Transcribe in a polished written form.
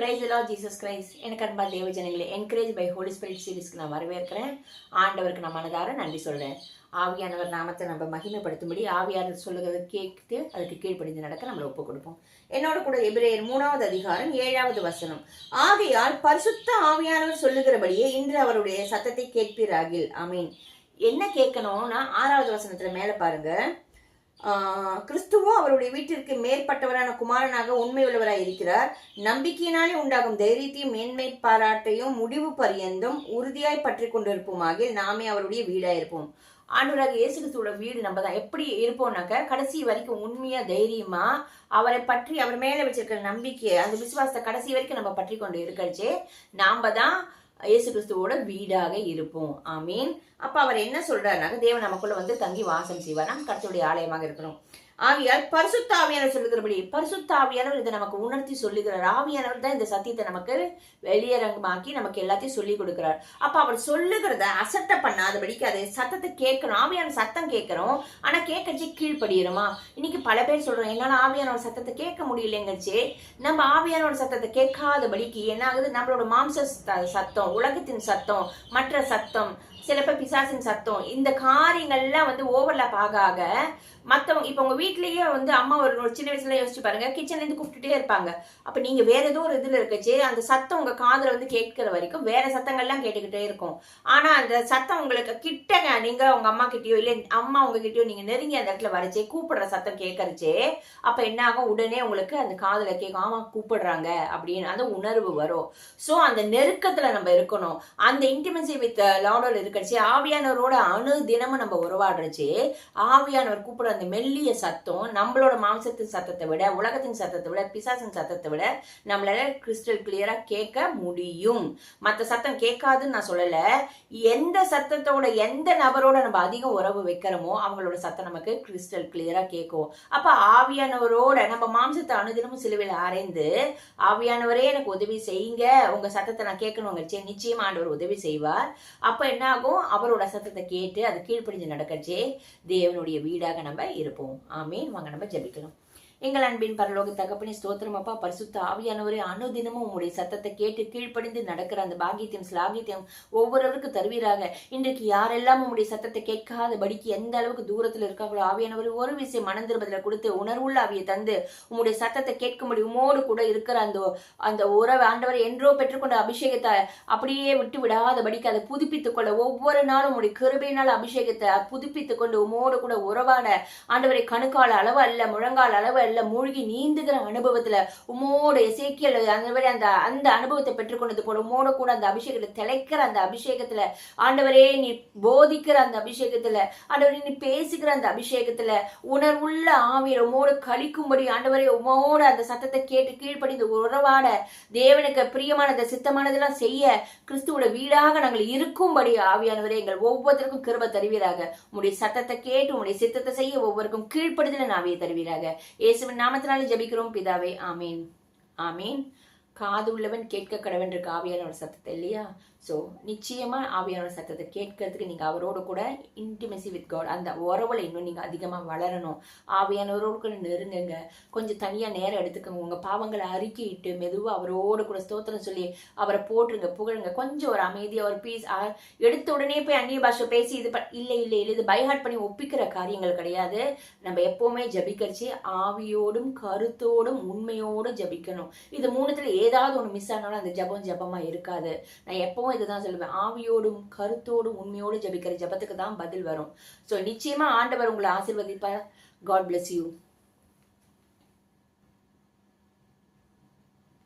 Price Lord Jesus Christ. எனக்கு அன்பா தேவ ஜனங்களே, என்கரேஜ் பை ஹோலி ஸ்பிரிட் சீரிஸ்க்கு நான் வரவேற்கிறேன். ஆண்டவருக்கு நான் மனதார நன்றி சொல்றேன். ஆவியானவர் நாமத்தை நம்ம மகிமைப்படுத்தும்படி ஆவியானவர் சொல்லுகிறத கேட்டு அதுக்கு கீழ்ப்படிந்து நடக்க நம்மளை ஒப்பு கொடுப்போம். என்னோட கூட எபிரேயர் 3வது அதிகாரம் 7வது வசனம். ஆகையால் பரிசுத்த ஆவியானவர் சொல்லுகிறபடியே இன்று அவருடைய சத்தத்தை கேட்பீராகில். ஆமீன். என்ன கேட்கணும்னா 6வது வசனத்துல மேல பாருங்க. கிறிஸ்துவோ அவருடைய வீட்டிற்கு மேற்பட்டவரான குமாரனாக உண்மை உள்ளவராய் இருக்கிறார். நம்பிக்கையினாலே உண்டாகும் தைரியத்தையும் மேன்மை பாராட்டையும் முடிவு பரியந்தும் உறுதியாய் பற்றி கொண்டிருப்போமாக நாமே அவருடைய வீடாயிருப்போம். ஆண்டவராக இயேசு கிறிஸ்துவோட வீடு நம்ம தான். எப்படி இருப்போம்னாக்க கடைசி வரைக்கும் உண்மையா தைரியமா அவரை பற்றி அவர் மேல வச்சிருக்கிற நம்பிக்கை, அந்த விசுவாசத்தை கடைசி வரைக்கும் நம்ம பற்றி கொண்டு இருக்கிறச்சே நாம தான் இயேசு கிறிஸ்துவோட வீடாக இருப்போம். ஆமீன். அப்ப அவர் என்ன சொல்றாருனாக்க தேவன் நமக்குள்ள வந்து தங்கி வாசம் செய்வார். நாம் கர்த்தருடைய ஆலயமாக இருக்கணும். ஆகையால் பரிசுத்த ஆவியானவர் சொல்லுகிறபடி, பரிசுத்த ஆவியானவர் இதை நமக்கு உணர்த்தி சொல்லுகிறார். ஆவியானவர் தான் இந்த சத்தியத்தை நமக்கு வெளியரங்கமாக்கி நமக்கு எல்லாத்தையும் சொல்லி கொடுக்கிறார். அப்ப அவர் சொல்லுகிறத அசட்டை பண்ணாதபடிக்கு அதை சத்தத்தை கேட்கணும். ஆவியான சத்தம் கேட்கிறோம், ஆனா கேட்கச்சு கீழ்படிகிறோமா? இன்னைக்கு பல பேர் சொல்றோம், என்னால ஆவியானோட சத்தத்தை கேட்க முடியலங்கச்சு. நம்ம ஆவியானோட சத்தத்தை கேட்காதபடிக்கு என்ன ஆகுது? நம்மளோட மாம்ச சத்தம், உலகத்தின் சத்தம், மற்ற சத்தம், சில பேர் பிசாசின் சத்தம், இந்த காரியங்கள்லாம் வந்து ஓவர்லாப் ஆக மற்றவங்க இப்போ உங்க வீட்லயே வந்து அம்மா ஒரு சின்ன வயசுல யோசிச்சு பாருங்க, கிச்சன்ல இருந்து கூப்பிட்டுட்டே இருப்பாங்க. அப்ப நீங்க வேற ஏதோ ஒரு இதுல இருக்கச்சு அந்த சத்தம் உங்க காதுல வந்து கேட்கிற வரைக்கும் வேற சத்தங்கள்லாம் கேட்டுக்கிட்டே இருக்கும். ஆனா அந்த சத்தம் உங்களுக்கு கிட்டங்க, நீங்க உங்க அம்மா கிட்டயோ இல்ல அம்மா உங்ககிட்டயோ நீங்க நெருங்கி அந்த இடத்துல வரைச்சே கூப்பிடுற சத்தம் கேட்கறச்சே அப்ப என்ன ஆகும்? உடனே உங்களுக்கு அந்த காதுல கேட்கும், ஆமா கூப்பிடுறாங்க அப்படின்னு அந்த உணர்வு வரும். சோ அந்த நெருக்கத்துல நம்ம இருக்கணும். அந்த இன்டிமெசி வித் லார்டோட இருக்கச்சு ஆவியானவரோட அணு தினமும் நம்ம உறவாடுறச்சு ஆவியானவர் கூப்பிடுற அந்த மெல்லிய சத்தம் நம்மளோட மாம்சத்தின் சத்தத்தை விட, உலகத்தின் சத்தத்தை விட, பிசாசின் சத்தத்தை விட நம்மளால கிறிஸ்டல் கிளியரா கேட்க முடியும். மற்ற சத்தம் கேட்காதுன்னு நான் சொல்லல. எந்த சத்தத்தோட எந்த நபரோட நம்ம அதிகம் உறவு வைக்கிறோமோ அவங்களோட சத்தம் நமக்கு கிறிஸ்டல் கிளியரா கேட்கும். அப்ப ஆவியானவரோட நம்ம மாம்சத்தை அனுதினமும் சிலுவையில் அரைந்து ஆவியானவரே எனக்கு உதவி செய்யுங்க, உங்க சத்தத்தை நான் கேட்கணுங்க, நிச்சயமா ஆண்டவர் உதவி செய்வார். அப்ப என்ன ஆகும்? அவரோட சத்தத்தை கேட்டு அது கீழ்ப்படிஞ்சு நடக்கச்சே தேவனுடைய வீடாக நம்ம இருப்போம். ஆமீன். வாங்க நம்ம ஜெபிக்கலாம். எங்கள் அன்பின் பரலோக தகப்பனே, ஸ்தோத்திரம் அப்பா. பரிசுத்த ஆவியானவரே, அனுதினமும் உங்களுடைய சத்தத்தை கேட்டு கீழ்ப்படிந்து நடக்கிற அந்த பாக்கியத்தையும் ஸ்லாகியத்தையும் ஒவ்வொருவருக்கும் தருவீராக. இன்றைக்கு யாரெல்லாம் உங்களுடைய சத்தத்தை கேட்காதபடிக்கு எந்த அளவுக்கு தூரத்தில் இருக்காங்களோ ஆவியானவர் ஒரு விஷயம் மனந்திருப்பதில் கொடுத்து உணர்வுள்ள ஆவியை தந்து உங்களுடைய சத்தத்தை கேட்கும்படி உமோடு கூட இருக்கிற அந்த உறவு ஆண்டவரை என்றோ பெற்றுக்கொண்ட அபிஷேகத்தை அப்படியே விட்டு விடாதபடிக்கு அதை புதுப்பித்துக் கொள்ள ஒவ்வொரு நாளும் உங்களுடைய கிருபையினால் அபிஷேகத்தை புதுப்பித்துக் கொண்டு உமோடு கூட உறவாட ஆண்டவரை கணுக்கால அளவு அல்ல, முழங்கால் அளவு மூழ்கி நீந்துகிற அனுபவத்துல உமோட எசேக்கியேல் அந்த அனுபவத்தை பெற்றுக்கொண்டது போல உமோட கூட அந்த அபிஷேகத்தை திளைக்கிற அந்த அபிஷேகத்துல ஆண்டவரே நீ போதிக்கிற அந்த அபிஷேகத்துல ஆண்டவரே நீ பேசுகிற அந்த அபிஷேகத்துல உணர்வுள்ள ஆவியர் உமோடு கழிக்கும்படி ஆண்டவரே உமோட அந்த சத்தத்தை கேட்டு கீழ்ப்படிந்து உறவாட தேவனுக்கு பிரியமானதை சித்தமானதெல்லாம் செய்ய கிறிஸ்துவோட வீடாக நாங்கள் இருக்கும்படி ஆவியானவரே எங்கள் ஒவ்வொருத்தருக்கும் கிருபை தருவீராக. உங்களுடைய சத்தத்தை கேட்டு உங்களுடைய சித்தத்தை செய்ய ஒவ்வொருக்கும் கீழ்ப்படுதல ஆவியை தருவீராக. இயேசுவின் நாமத்தினாலே ஜெபிக்கிறோம் பிதாவே. ஆமீன். ஆமீன். காது உள்ளவன் கேட்க கடவன் இருக்கு ஆவியானோட சத்தத்தை இல்லையா? ஸோ நிச்சயமா ஆவியானோட சத்தத்தை கேட்கறதுக்கு நீங்க அவரோட கூட இன்டிமெசி வித் காட் அந்த உறவுல இன்னும் நீங்க அதிகமா வளரணும். ஆவியானவரோடு கூட நெருங்குங்க. கொஞ்சம் தனியா நேரம் எடுத்துக்கோங்க. உங்க பாவங்களை அறிக்கையிட்டு மெதுவா அவரோடு கூட ஸ்தோத்திரம் சொல்லி அவரை போட்டுருங்க, புகழுங்க. கொஞ்சம் ஒரு அமைதியா ஒரு பீஸ் எடுத்த உடனே போய் அந்நிய பாஷை பேசி இல்லை இது பைஹார்ட் பண்ணி ஒப்பிக்கிற காரியங்கள் கிடையாது. நம்ம எப்பவுமே ஜபிக்கரிச்சு ஆவியோடும் கருத்தோடும் உண்மையோடும் ஜபிக்கணும். இது மூணுத்துல ஏதாவது ஒண்ணு மிஸ் ஆனாலும் அந்த ஜபமா இருக்காது. நான் எப்பவும் இதுதான் சொல்லுவேன், ஆவியோடும் கருத்தோடும் உண்மையோடு ஜபிக்கிற ஜபத்துக்கு தான் பதில் வரும். சோ நிச்சயமா ஆண்டவர் உங்களை ஆசீர்வதிப்பார். God bless you.